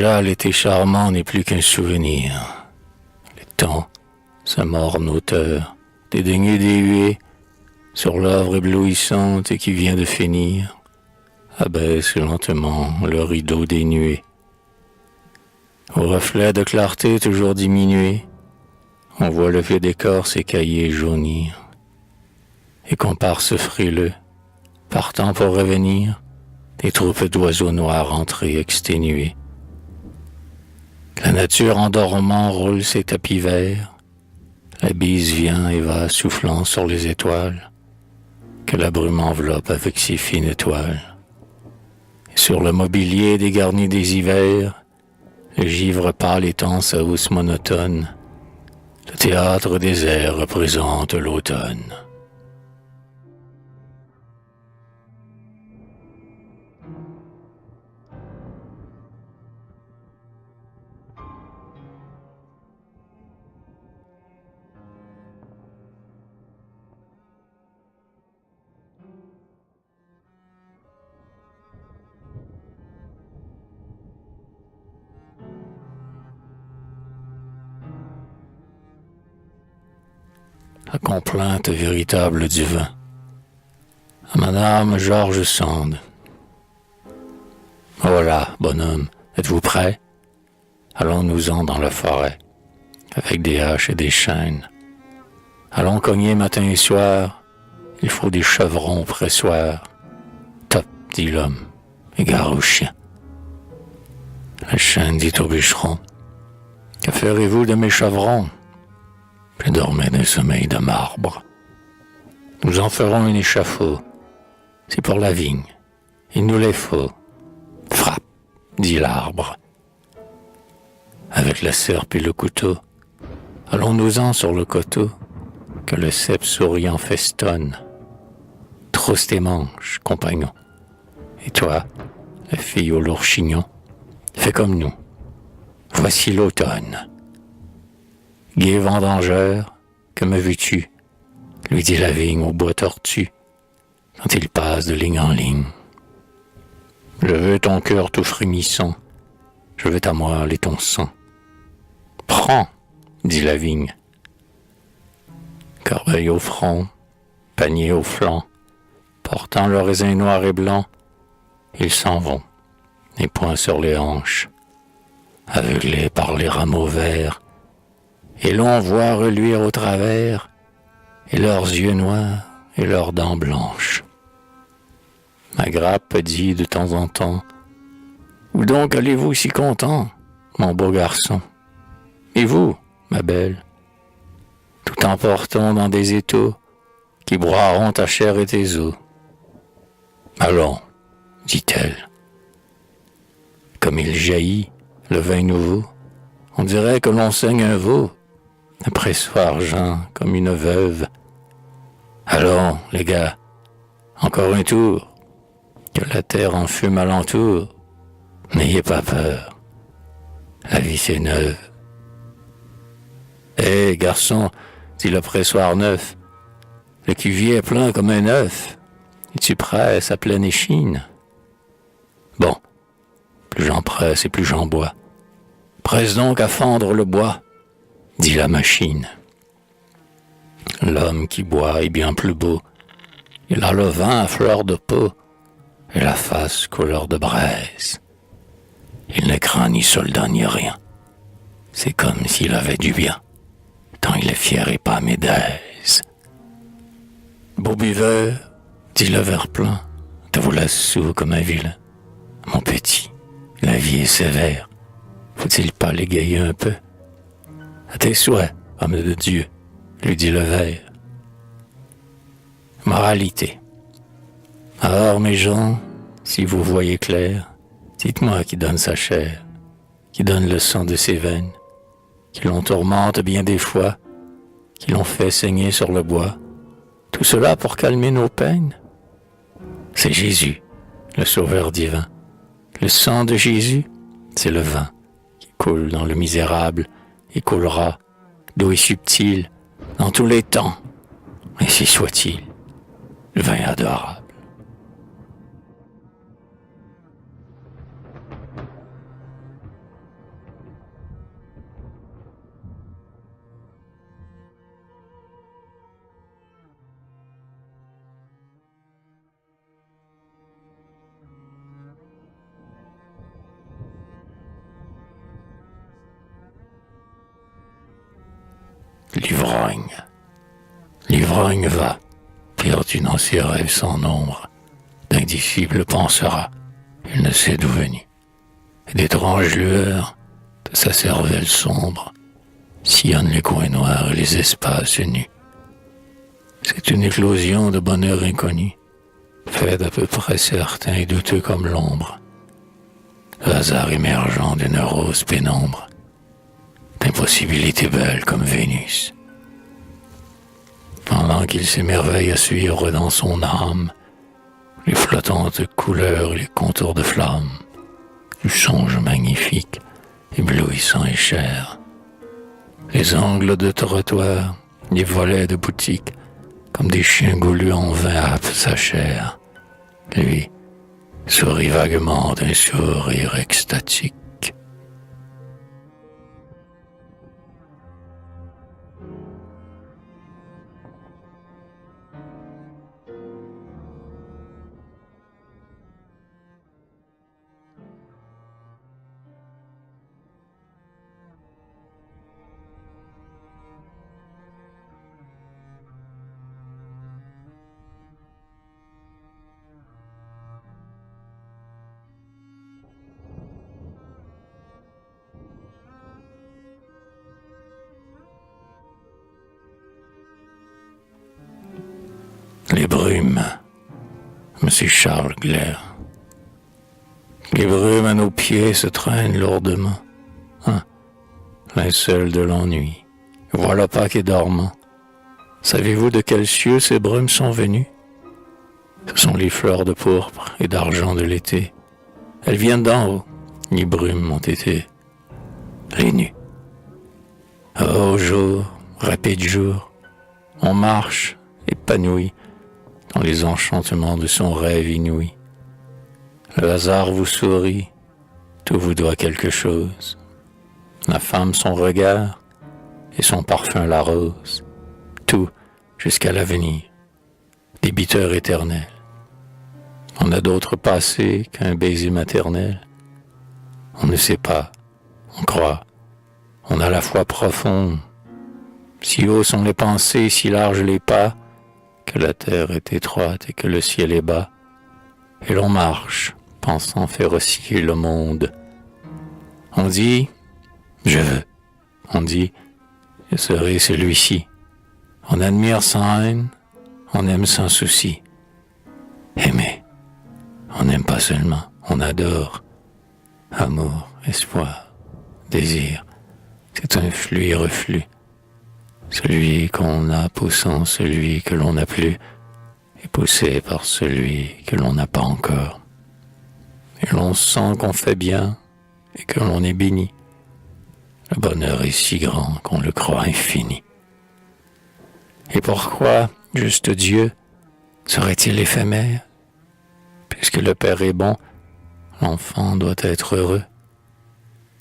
Déjà, l'été charmant n'est plus qu'un souvenir. Les temps, sa morne hauteur, dédaigné des huées, sur l'œuvre éblouissante qui vient de finir, abaisse lentement le rideau des nuées. Au reflet de clarté toujours diminué, on voit le vieux décor s'écailler et jaunir. Et comparse frileux, partant pour revenir, des troupes d'oiseaux noirs entrés exténués. La nature en dormant roule ses tapis verts, la bise vient et va soufflant sur les étoiles, que la brume enveloppe avec ses fines étoiles. Et sur le mobilier dégarni des hivers, le givre pâle étend sa housse monotone. Le théâtre désert représente l'automne. La complainte véritable du vin. À Madame George Sand. Voilà, bonhomme, êtes-vous prêt? Allons-nous-en dans la forêt, avec des haches et des chaînes. Allons cogner matin et soir, il faut des chevrons pressoirs. Top, dit l'homme, égare au chien. La chaîne dit au bûcheron, que ferez-vous de mes chevrons? Je dormais d'un sommeil de marbre. Nous en ferons un échafaud. C'est pour la vigne. Il nous les faut. Frappe, dit l'arbre. Avec la serpe et le couteau, allons-nous-en sur le coteau, que le cep souriant festonne. Trousse tes manches, compagnon. Et toi, la fille au lourd chignon, fais comme nous. Voici l'automne. Gai vendangeur, que me veux-tu? Lui dit la vigne au bois tortu, quand il passe de ligne en ligne. Je veux ton cœur tout frémissant, je veux ta moelle et ton sang. Prends, dit la vigne. Corbeille au front, panier au flanc, portant le raisin noir et blanc, ils s'en vont, les poings sur les hanches, aveuglés par les rameaux verts, et l'on voit reluire au travers, et leurs yeux noirs et leurs dents blanches. Ma grappe dit de temps en temps, où donc allez-vous si content, mon beau garçon? Et vous, ma belle? Tout emportons dans des étaux, qui broieront ta chair et tes os. Allons, dit-elle. Comme il jaillit, le vin nouveau, on dirait que l'on saigne un veau, après soir argent comme une veuve. Allons, les gars, encore un tour, que la terre en fume alentour. N'ayez pas peur, la vie c'est neuve. Hé, garçon, dit le pressoir neuf, le cuvier est plein comme un œuf, et tu presses à pleine échine. Bon, plus j'en presse et plus j'en bois. Presse donc à fendre le bois, dit la machine. L'homme qui boit est bien plus beau. Il a le vin à fleur de peau et la face couleur de braise. Il ne craint ni soldat ni rien. C'est comme s'il avait du bien, tant il est fier et pas médaise. Beau buveur, dit le verre plein, te voilà sourd comme un vilain. Mon petit, la vie est sévère. Faut-il pas l'égayer un peu? À tes souhaits, homme de Dieu, lui dit le verre. Moralité. Alors, mes gens, si vous voyez clair, dites-moi qui donne sa chair, qui donne le sang de ses veines, qui l'on tourmente bien des fois, qui l'on fait saigner sur le bois, tout cela pour calmer nos peines. C'est Jésus, le Sauveur divin. Le sang de Jésus, c'est le vin qui coule dans le misérable et coulera, doux et subtil, dans tous les temps. Ainsi soit-il, le vin adorable. l'ivrogne. L'ivrogne va, perdu dans ses rêves sans nombre. D'indicible pensera, il ne sait d'où venu. Et d'étranges lueurs de sa cervelle sombre sillonnent les coins noirs et les espaces nus. C'est une éclosion de bonheur inconnu, fait d'à peu près certain et douteux comme l'ombre. Le hasard émergeant d'une rose pénombre, d'impossibilités belles comme Vénus. Pendant qu'il s'émerveille à suivre dans son âme les flottantes couleurs et les contours de flammes du songe magnifique, éblouissant et cher. Les angles de trottoir, les volets de boutique, comme des chiens goulus en vain happent sa chair. Lui sourit vaguement d'un sourire extatique. Les brumes, Monsieur Charles Glaire. Les brumes à nos pieds se traînent lourdement. Linceul de l'ennui. Voilà Pâques est dormant. Savez-vous de quels cieux ces brumes sont venues? Ce sont les fleurs de pourpre et d'argent de l'été. Elles viennent d'en haut. Les brumes ont été les nues. Oh jour, rapide jour, on marche épanoui dans les enchantements de son rêve inouï. Le hasard vous sourit, tout vous doit quelque chose. La femme son regard et son parfum la rose. Tout jusqu'à l'avenir, débiteur éternel. On n'a d'autre passé qu'un baiser maternel. On ne sait pas, on croit, on a la foi profonde. Si hauts sont les pensées, si larges les pas, que la terre est étroite et que le ciel est bas, et l'on marche, pensant faire osciller le monde. On dit, je veux. On dit, je serai celui-ci. On admire sans haine, on aime sans souci. Aimer, on n'aime pas seulement, on adore. Amour, espoir, désir, c'est un flux et reflux. Celui qu'on a poussant celui que l'on n'a plus est poussé par celui que l'on n'a pas encore. Et l'on sent qu'on fait bien et que l'on est béni. Le bonheur est si grand qu'on le croit infini. Et pourquoi, juste Dieu, serait-il éphémère? Puisque le Père est bon, l'enfant doit être heureux.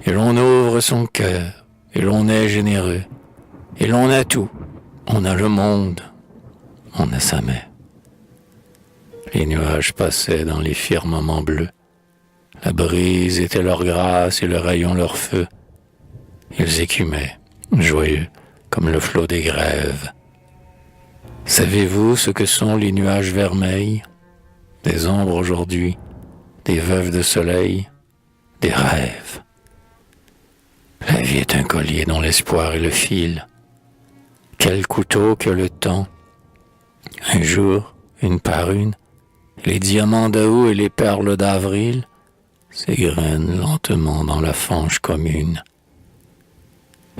Et l'on ouvre son cœur, et l'on est généreux. Et l'on a tout, on a le monde, on a sa mère. Les nuages passaient dans les firmaments bleus. La brise était leur grâce et le rayon leur feu. Ils écumaient, joyeux, comme le flot des grèves. Savez-vous ce que sont les nuages vermeils? Des ombres aujourd'hui, des veuves de soleil, des rêves. La vie est un collier dont l'espoir est le fil. Quel couteau que le temps. Un jour, une par une, les diamants d'août et les perles d'avril s'égrènent lentement dans la fange commune.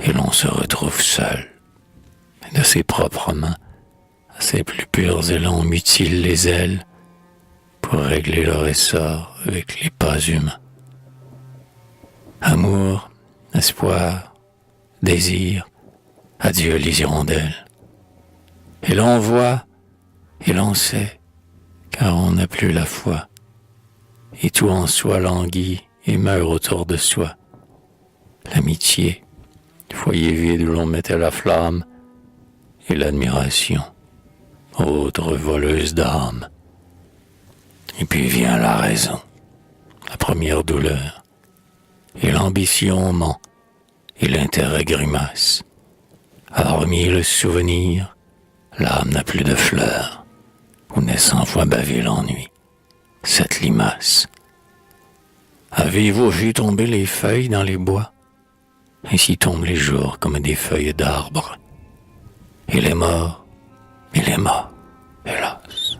Et l'on se retrouve seul. Et de ses propres mains, à ses plus purs élans mutilent les ailes pour régler leur essor avec les pas humains. Amour, espoir, désir, adieu les hirondelles. Et l'on voit, et l'on sait, car on n'a plus la foi. Et tout en soi languit et meurt autour de soi. L'amitié, foyer vide où l'on mettait la flamme, et l'admiration, autre voleuse d'âme. Et puis vient la raison, la première douleur, et l'ambition ment, et l'intérêt grimace. Hormis le souvenir, l'âme n'a plus de fleurs, où n'est sans fois bavé l'ennui, cette limace. Avez-vous vu tomber les feuilles dans les bois? Ainsi tombent les jours comme des feuilles d'arbres. Il est mort, hélas.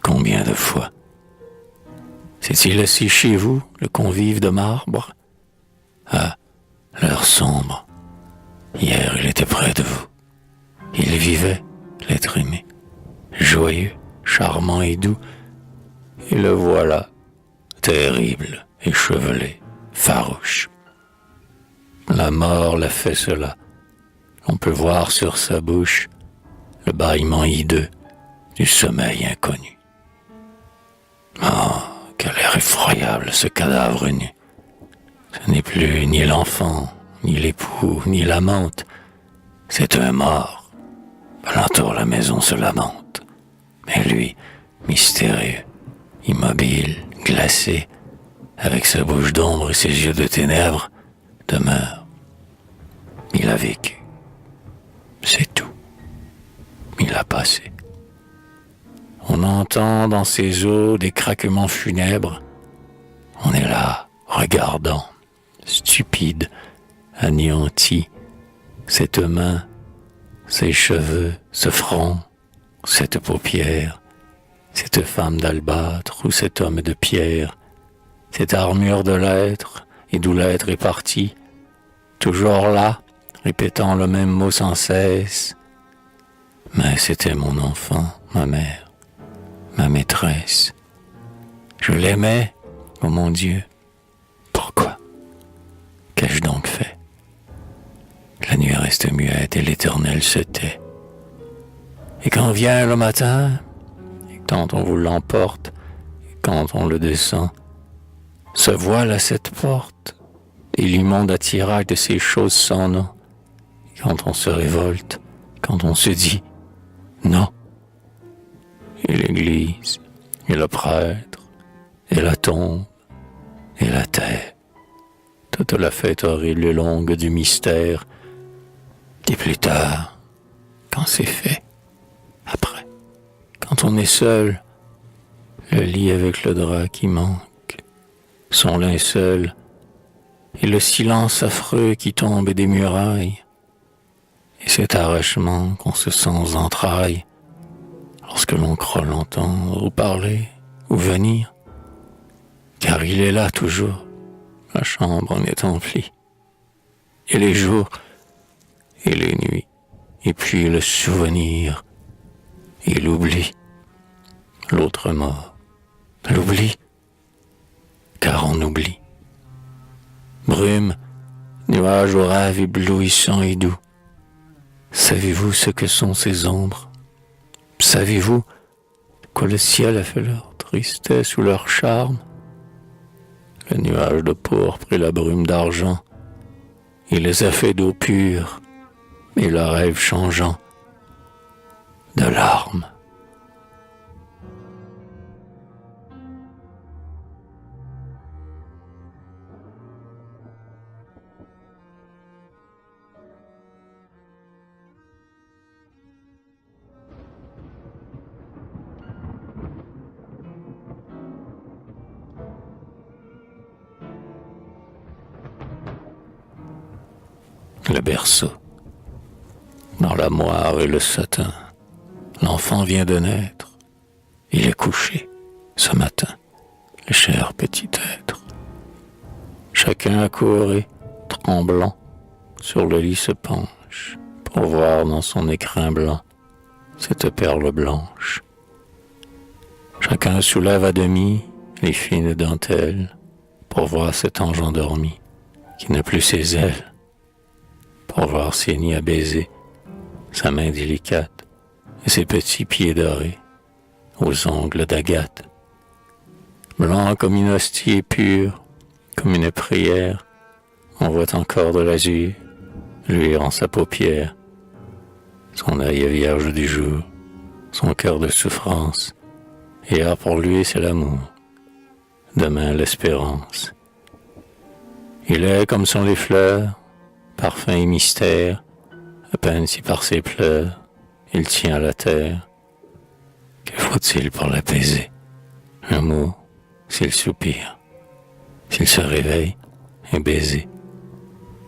Combien de fois? C'est-il assis chez vous, le convive de marbre? Ah, l'heure sombre. Hier, il était près de vous. Il vivait, l'être aimé, joyeux, charmant et doux. Et le voilà, terrible, échevelé, farouche. La mort l'a fait cela. On peut voir sur sa bouche le bâillement hideux du sommeil inconnu. Oh, quel air effroyable ce cadavre nu. Ce n'est plus ni l'enfant, ni l'époux, ni l'amante. C'est un mort. Alentour la maison se lamente. Mais lui, mystérieux, immobile, glacé, avec sa bouche d'ombre et ses yeux de ténèbres, demeure. Il a vécu. C'est tout. Il a passé. On entend dans ses os des craquements funèbres. On est là, regardant, stupide, anéanti, cette main, ces cheveux, ce front, cette paupière, cette femme d'albâtre ou cet homme de pierre, cette armure de l'être et d'où l'être est parti, toujours là, répétant le même mot sans cesse. Mais c'était mon enfant, ma mère, ma maîtresse. Je l'aimais, oh mon Dieu. Pourquoi? Qu'ai-je donc fait? La nuit reste muette et l'éternel se tait. Et quand vient le matin, et quand on vous l'emporte, et quand on le descend, se voile à cette porte, et l'immonde attirail de ces choses sans nom. Et quand on se révolte, quand on se dit non, et l'église, et le prêtre, et la tombe, et la terre, toute la fête horrible et longue du mystère, et plus tard, quand c'est fait, après, quand on est seul, le lit avec le drap qui manque, son linceul, et le silence affreux qui tombe des murailles, et cet arrachement qu'on se sent aux entrailles, lorsque l'on croit l'entendre ou parler ou venir, car il est là toujours, la chambre en est emplie, et les jours, et les nuits, et puis le souvenir, et l'oubli, l'autre mort, l'oubli, car on oublie. Brume, nuage au rêve éblouissant et doux, savez-vous ce que sont ces ombres? Savez-vous que le ciel a fait leur tristesse ou leur charme? Le nuage de pourpre et la brume d'argent, il les a fait d'eau pure, et le rêve changeant de larmes. Le berceau, dans la moire et le satin, l'enfant vient de naître. Il est couché, ce matin, le cher petit être. Chacun accouré, tremblant, sur le lit se penche, pour voir dans son écrin blanc cette perle blanche. Chacun soulève à demi les fines dentelles, pour voir cet ange endormi, qui n'a plus ses ailes, pour voir ses nids à baiser, sa main délicate et ses petits pieds dorés, aux ongles d'agate. Blanc comme une hostie et pur, comme une prière, on voit encore de l'azur luire en sa paupière. Son œil est vierge du jour, son cœur de souffrance, hier pour lui c'est l'amour, demain l'espérance. Il est comme sont les fleurs, parfum et mystère, à peine si par ses pleurs il tient à la terre. Que faut-il pour l'apaiser? Un mot, s'il soupire, s'il se réveille, un baiser,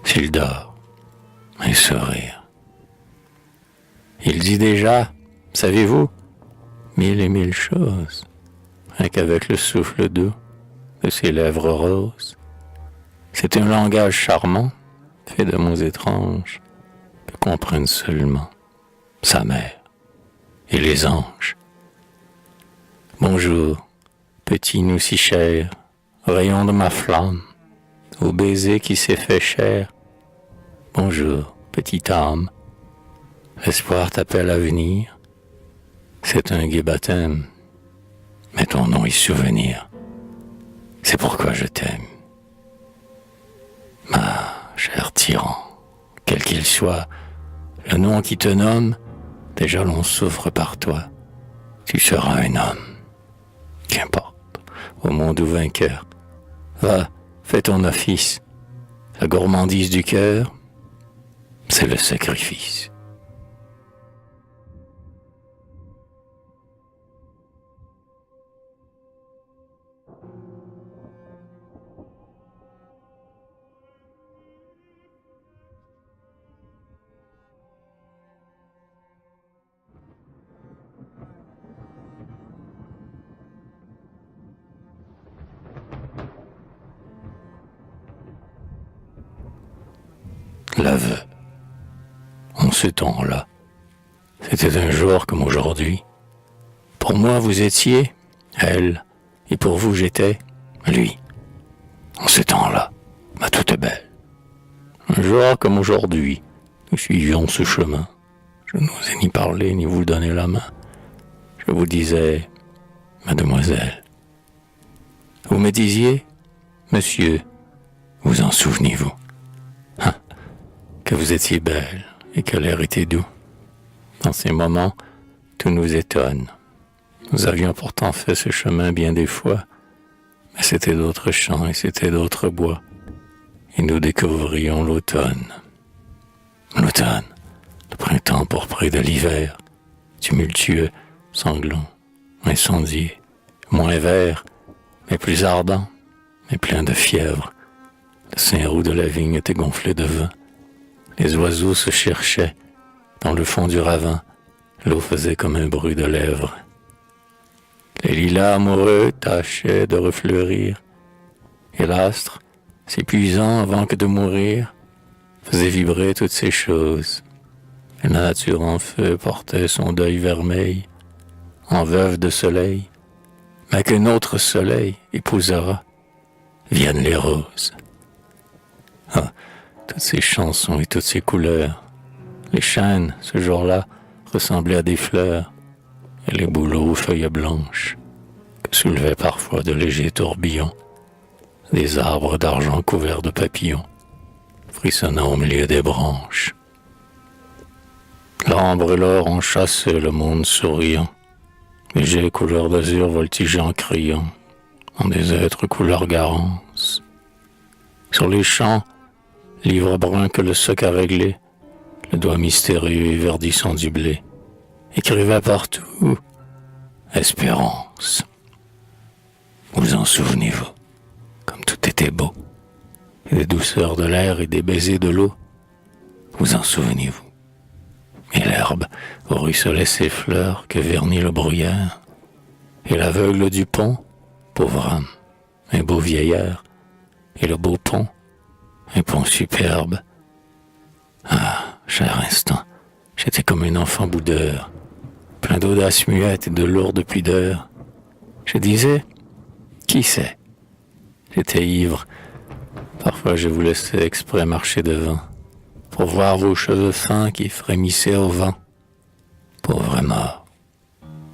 s'il dort, un sourire. Il dit déjà, savez-vous, mille et mille choses, rien qu'avec le souffle doux de ses lèvres roses. C'est un langage charmant, fait de mots étranges, que comprennent seulement sa mère et les anges. Bonjour, petit nous si cher, rayon de ma flamme, au baiser qui s'est fait cher. Bonjour, petite âme, l'espoir t'appelle à venir. C'est un gai baptême, mais ton nom est souvenir. C'est pourquoi je t'aime. Ma cher tyran, quel qu'il soit, le nom qui te nomme, déjà l'on souffre par toi. Tu seras un homme. Qu'importe, au monde ou vainqueur. Va, fais ton office. La gourmandise du cœur, c'est le sacrifice. L'aveu. En ce temps-là, c'était un jour comme aujourd'hui. Pour moi, vous étiez, elle, et pour vous, j'étais, lui. En ce temps-là, ma toute belle. Un jour comme aujourd'hui, nous suivions ce chemin. Je n'osais ni parler, ni vous donner la main. Je vous disais, mademoiselle. Vous me disiez, monsieur, vous en souvenez-vous? Que vous étiez belle et que l'air était doux. Dans ces moments, tout nous étonne. Nous avions pourtant fait ce chemin bien des fois, mais c'était d'autres champs et c'était d'autres bois. Et nous découvrions l'automne. L'automne, le printemps pourpré de l'hiver, tumultueux, sanglant, incendié, moins vert, mais plus ardent, mais plein de fièvre. Le saint-roux de la vigne était gonflé de vin. Les oiseaux se cherchaient. Dans le fond du ravin, l'eau faisait comme un bruit de lèvres. Les lilas amoureux tâchaient de refleurir. Et l'astre, s'épuisant avant que de mourir, faisait vibrer toutes ces choses. Et la nature en feu portait son deuil vermeil, en veuve de soleil. Mais qu'un autre soleil épousera, viennent les roses. Ah, toutes ces chansons et toutes ces couleurs. Les chênes, ce jour-là, ressemblaient à des fleurs, et les bouleaux aux feuilles blanches, que soulevaient parfois de légers tourbillons, des arbres d'argent couverts de papillons, frissonnant au milieu des branches. L'ambre et l'or ont chassé le monde souriant, légers couleurs d'azur voltigeant criant, en des êtres couleur garance. Sur les champs, livre brun que le soc a réglé, le doigt mystérieux et verdissant du blé, écrivait partout espérance. Vous en souvenez-vous, comme tout était beau, et des douceurs de l'air et des baisers de l'eau. Vous en souvenez-vous. Et l'herbe où ruisselaient ses fleurs que vernit le brouillard, et l'aveugle du pont, pauvre âme, un beau vieillard, et le beau pont, un pont superbe. Ah, cher instant, j'étais comme un enfant boudeur, plein d'audace muette et de lourde pudeur. Je disais, qui sait? J'étais ivre. Parfois je vous laissais exprès marcher devant, pour voir vos cheveux fins qui frémissaient au vent. Pauvre mort,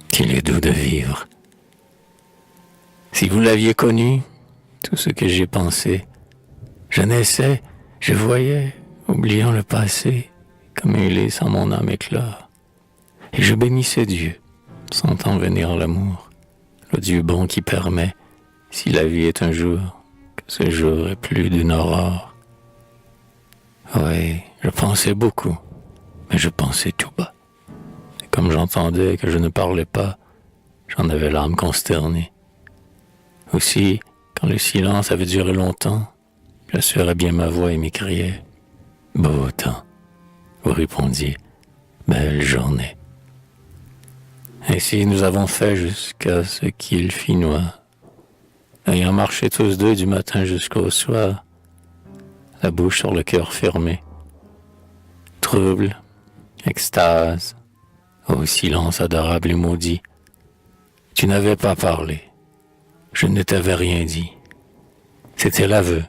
qu'il est doux de vivre. Si vous l'aviez connu, tout ce que j'ai pensé, je naissais, je voyais, oubliant le passé, comme un lys sans mon âme éclore. Et je bénissais Dieu, sentant venir l'amour, le Dieu bon qui permet, si la vie est un jour, que ce jour est plus d'une aurore. Oui, je pensais beaucoup, mais je pensais tout bas. Et comme j'entendais que je ne parlais pas, j'en avais l'âme consternée. Aussi, quand le silence avait duré longtemps, j'assurais bien ma voix et m'écriais « Beau temps ». Vous répondiez « Belle journée ». Ainsi nous avons fait jusqu'à ce qu'il fit noir. Ayant marché tous deux du matin jusqu'au soir, la bouche sur le cœur fermé. Trouble, extase, ô silence adorable et maudit. Tu n'avais pas parlé, je ne t'avais rien dit. C'était l'aveu,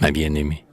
ma bien-aimée.